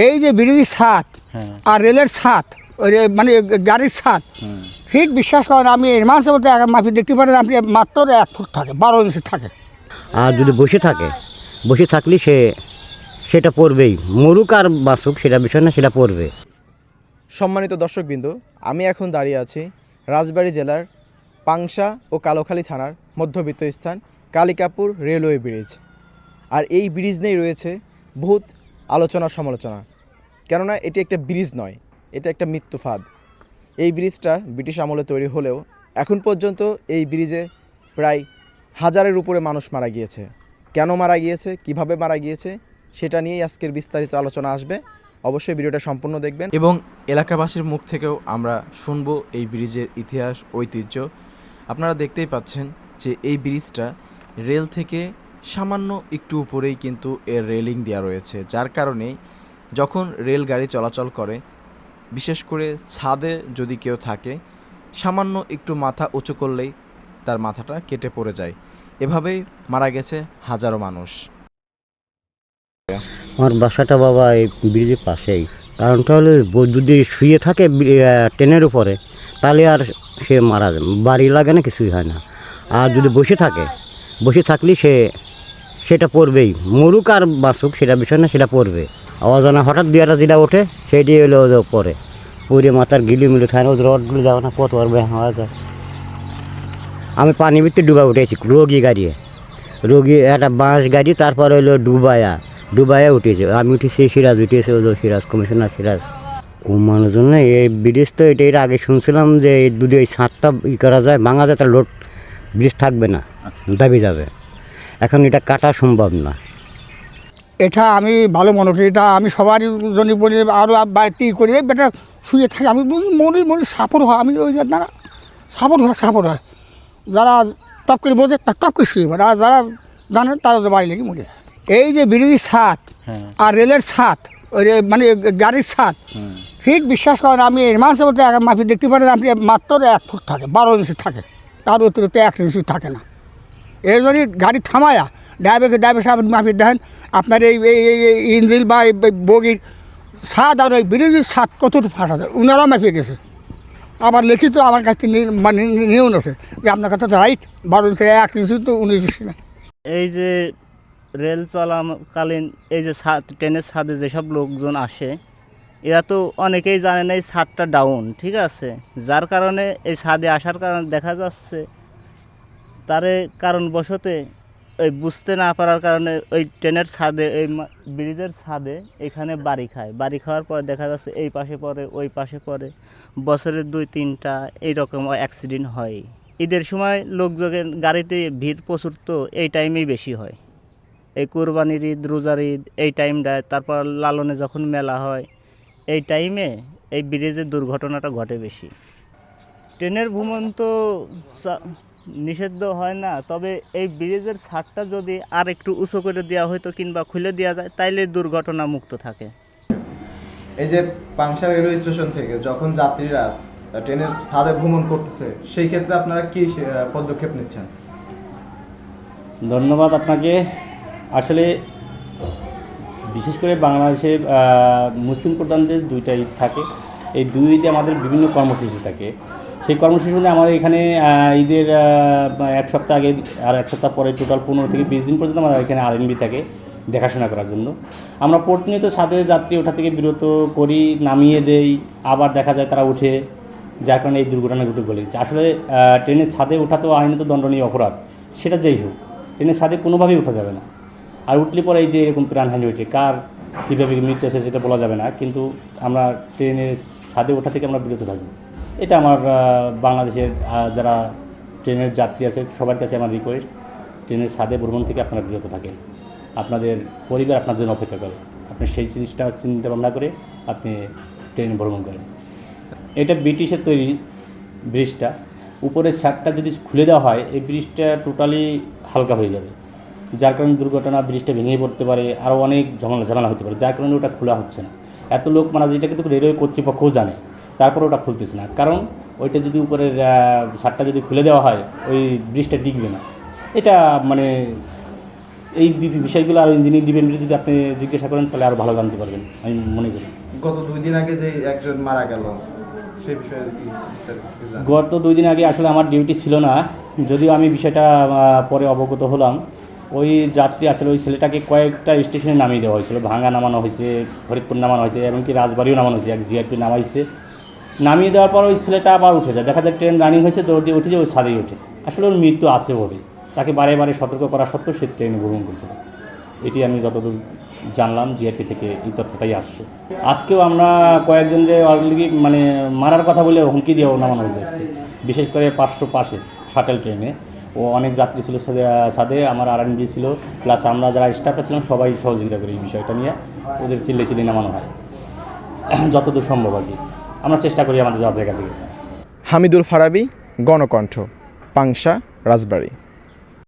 এই যে ব্রিজের ছাদ আর রেলের ছাদ, ওই যে মানে গাড়ির ছাদ, ঠিক বিশ্বাস করেন আমি এর মাঝে মধ্যে মাপি দেখতে পারেন আপনি মাত্র 1 ফুট থাকে, 12 ইঞ্চি থাকে। আর যদি বসে থাকলে সেটা পড়বেই, মরুক আর বাঁচুক সেটা বিষয় না, সেটা পড়বে। সম্মানিত দর্শকবৃন্দ, আমি এখন দাঁড়িয়ে আছি রাজবাড়ী জেলার পাংশা ও কালোখালী থানার মধ্যবিত্ত স্থান কালিকাপুর রেলওয়ে ব্রিজ। আর এই ব্রিজ নিয়েই রয়েছে বহুত আলোচনা সমালোচনা, কেননা এটি একটা ব্রিজ নয়, এটা একটা মৃত্যু ফাঁদ। এই ব্রিজটা ব্রিটিশ আমলে তৈরি হলেও এখন পর্যন্ত এই ব্রিজে প্রায় 1000-এর উপরে মানুষ মারা গিয়েছে। কেন মারা গিয়েছে, কিভাবে মারা গিয়েছে, সেটা নিয়েই আজকের বিস্তারিত আলোচনা আসবে। অবশ্যই ভিডিওটা সম্পূর্ণ দেখবেন এবং এলাকাবাসীর মুখ থেকেও আমরা শুনবো এই ব্রিজের ইতিহাস, ঐতিহ্য। আপনারা দেখতেই পাচ্ছেন যে এই ব্রিজটা রেল থেকে সামান্য একটু উপরেই কিন্তু এর রেলিং দেওয়া রয়েছে, যার কারণে যখন রেলগাড়ি চলাচল করে, বিশেষ করে ছাদে যদি কেউ থাকে, সামান্য একটু মাথা উঁচু করলেই তার মাথাটা কেটে পড়ে যায়। এভাবেই মারা গেছে হাজারো মানুষ। আমার বাসাটা বাবা এই ব্রিজের পাশেই, কারণটা হলো যদি শুয়ে থাকে ট্রেনের উপরে তাহলে আর সে মারা যায়, বাড়ি লাগে না, কিছুই হয় না। আর যদি বসে থাকলে সেটা পড়বেই, মরুক আর বাঁচুক সেটা বিষয় না, সেটা পড়বে। অজানা হঠাৎ দুয়ারা যেটা ওঠে সেটি হলো পরে পুরে মাথার গিলিমিলি থাকে না, ওদের রডগুলো যাবে না, কতবার ব্যায়াম হওয়া যায়। আমি পানির ভিতরে ডুবা উঠেছি রোগী একটা বাঁশ গাড়ি, তারপর হলো ডুবায়া উঠেছে। আমি উঠেছি সিরাজ, উঠেছে সিরাজ, কমিশনার সিরাজ। কমানোর জন্য এই ব্রিজ তো এটা আগে শুনছিলাম যে যদি ওই ছাদটা করা যায়, ভাঙা যায়, তার লোড ব্রিজ থাকবে না, দাবি যাবে। এখন এটা কাটা সম্ভব না। এটা আমি ভালো মনে করি, এটা আমি সবারই জন্য বলি, আরও বাড়িতে করি বেটা শুয়ে থাকে, আমি মনে সাপোর্ট হয়, আমি ওই না সাপোর্ট হয়, যারা টপ করে বোঝে টপ করে শুয়ে পড়ে, আর যারা জানে তারা তো বাড়ি লেগে মরে যায়। এই যে ব্রিজের ছাদ আর রেলের ছাদ, ওই যে মানে গাড়ির ছাদ, ঠিক বিশ্বাস করেন আমি এর মাঝে মধ্যে মাপি দেখতে পারেন আপনি মাত্র 1 ফুট থাকে, 12 ইঞ্চি থাকে, তার অতিরিক্ত 1 ইঞ্চি থাকে না। এই যদি গাড়ি থামায়া ড্রাইভার সাহেব মাপি দেখেন আপনার এই ইঞ্জিল বা বগির ছাদ আর ওই ব্রিজের ছাদ কতটুকু ফাঁসা যায়, ওনারাও মাপিয়ে গেছে। আবার লিখিত আমার কাছ থেকে মানে নিয়েও আছে যে আপনার কথা রাইট, 12 ইঞ্চি 1 ইঞ্চি তো 19 ইঞ্চি না। এই যে রেল চলাকালীন এই যে ট্রেনের ছাদে যেসব লোকজন আসে, এরা তো অনেকেই জানে না এই ছাদটা ডাউন, ঠিক আছে, যার কারণে এই ছাদে আসার কারণে দেখা যাচ্ছে তারে কারণবশত ওই বুঝতে না পারার কারণে ওই ট্রেনের ছাদে, এই ব্রিজের ছাদে এখানে বাড়ি খাওয়ার পর দেখা যাচ্ছে এই পাশে পড়ে, ওই পাশে পড়ে, বছরে 2-3টা এইরকম অ্যাক্সিডেন্ট হয়। ঈদের সময় লোকজনের গাড়িতে ভিড় প্রচুর, তো এই টাইমেই বেশি হয়, এই কোরবানির ঈদ, রোজার ঈদ এই টাইমটায়, তারপর লালনে যখন মেলা হয় এই টাইমে এই ব্রিজের দুর্ঘটনাটা ঘটে বেশি। ট্রেনের ভ্রমণ তো নিষিদ্ধ হয় না, তবে এই ব্রিজের ছাদটা যদি আর একটু উঁচু করে দেওয়া হয়তো কিংবা খুলে দেওয়া যায় তাইলে দুর্ঘটনা মুক্ত থাকে। এই যে পাংশা রেলওয়ে স্টেশন থেকে যখন যাত্রীরা ট্রেনের ছাদে ভ্রমণ করতেছে, সেই ক্ষেত্রে আপনারা কি পদক্ষেপ নিচ্ছেন? ধন্যবাদ আপনাকে। আসলে বিশেষ করে বাংলাদেশে মুসলিম প্রধান দেশ 2টা ঈদ থাকে, এই 2 ঈদে আমাদের বিভিন্ন কর্মসূচি থাকে। সেই কর্মসূচি মধ্যে আমাদের এখানে ঈদের 1 সপ্তাহ আগে আর 1 সপ্তাহ পরে টোটাল 15 থেকে 20 দিন পর্যন্ত আমাদের এখানে আরএনবি থাকে দেখাশোনা করার জন্য। আমরা প্রতিনিয়ত ছাদে যাত্রী ওঠা থেকে বিরত করি, নামিয়ে দেই, আবার দেখা যায় তারা উঠে, যার কারণে এই দুর্ঘটনাগুলো ঘটেছে। আসলে ট্রেনের ছাদে ওঠা তো আইনত দণ্ডনীয় অপরাধ, সেটা যেই হোক, ট্রেনের ছাদে কোনোভাবেই ওঠা যাবে না। আর উঠলে পরে এই যে এরকম প্রাণহানি হয়েছে, কার কীভাবে মৃত্যু আছে সেটা বলা যাবে না, কিন্তু আমরা ট্রেনের ছাদে ওঠা থেকে আমরা বিরত থাকবো। এটা আমার বাংলাদেশের যারা ট্রেনের যাত্রী আছে সবার কাছে আমার রিকোয়েস্ট, ট্রেনের ছাদে ভ্রমণ থেকে আপনারা বিরত থাকেন। আপনাদের পরিবার আপনার জন্য অপেক্ষা করে, আপনি সেই জিনিসটা চিন্তা ভাবনা করে আপনি ট্রেনে ভ্রমণ করেন। এটা ব্রিটিশের তৈরি ব্রিজটা, উপরের ছাদটা যদি খুলে দেওয়া হয় এই ব্রিজটা টোটালি হালকা হয়ে যাবে, যার কারণে দুর্ঘটনা, ব্রিজটা ভেঙে পড়তে পারে, আরও অনেক ঝামেলা হতে পারে, যার কারণে ওটা খোলা হচ্ছে না। এত লোক মারা যেটা কিন্তু রেলওয়ে কর্তৃপক্ষও জানে, তারপরে ওটা খুলতেছে না, কারণ ওইটা যদি উপরের ছাদটা যদি খুলে দেওয়া হয় ওই ব্রিজটা টিকবে না। এটা মানে এই বিষয়গুলো আরও ইঞ্জিনিয়ারিং ডিপার্টমেন্টে যদি আপনি জিজ্ঞাসা করেন তাহলে আরও ভালো জানতে পারবেন আমি মনে করি। গত 2 দিন আগে যে একজন মারা গেল সেই বিষয়ে কি বিস্তারিত জানেন? গত 2 দিন আগে আসলে আমার ডিউটি ছিল না, যদিও আমি বিষয়টা পরে অবগত হলাম। ওই যাত্রী আসলে ওই ছেলেটাকে কয়েকটা স্টেশনে নামিয়ে দেওয়া হয়েছিল, ভাঙ্গা নামানো হয়েছে, ফরিদপুর নামানো হয়েছে, এমনকি রাজবাড়িও নামানো হয়েছে, এক জিআরপি নামাইছে। নামিয়ে দেওয়ার পর ওই ছেলেটা আবার উঠে যায়, দেখা যায় ট্রেন রানিং হয়েছে, দৌড় দিয়ে উঠে যায়, ওই ছাদেই ওঠে। আসলে ওর মৃত্যু আছে ওরে, তাকে বারে বারে সতর্ক করা সত্ত্বেও সে ট্রেনে ভ্রমণ করছিল। এটি আমি যতদূর জানলাম জিআরপি থেকে এই তথ্যটাই আসছে। আজকেও আমরা কয়েকজনকে অলরেডি মানে মারার কথা বলে হুমকি দিয়েও নামানো হয়েছে আজকে, বিশেষ করে 500 পাশে শাটেল ট্রেনে। ও অনেক যাত্রী ছিল সাথে, আমার R&B ছিল, প্লাস আমরা যারা স্টাফটা ছিলাম সবাই সহযোগিতা করি এই বিষয়টা নিয়ে। ওদের চিল্লে নামানো হয় যতদূর সম্ভব আর কি, আমরা চেষ্টা করি আমাদের যাওয়ার জায়গা থেকে। হামিদুল ফারাবী, গণকণ্ঠ, পাংশা, রাজবাড়ী।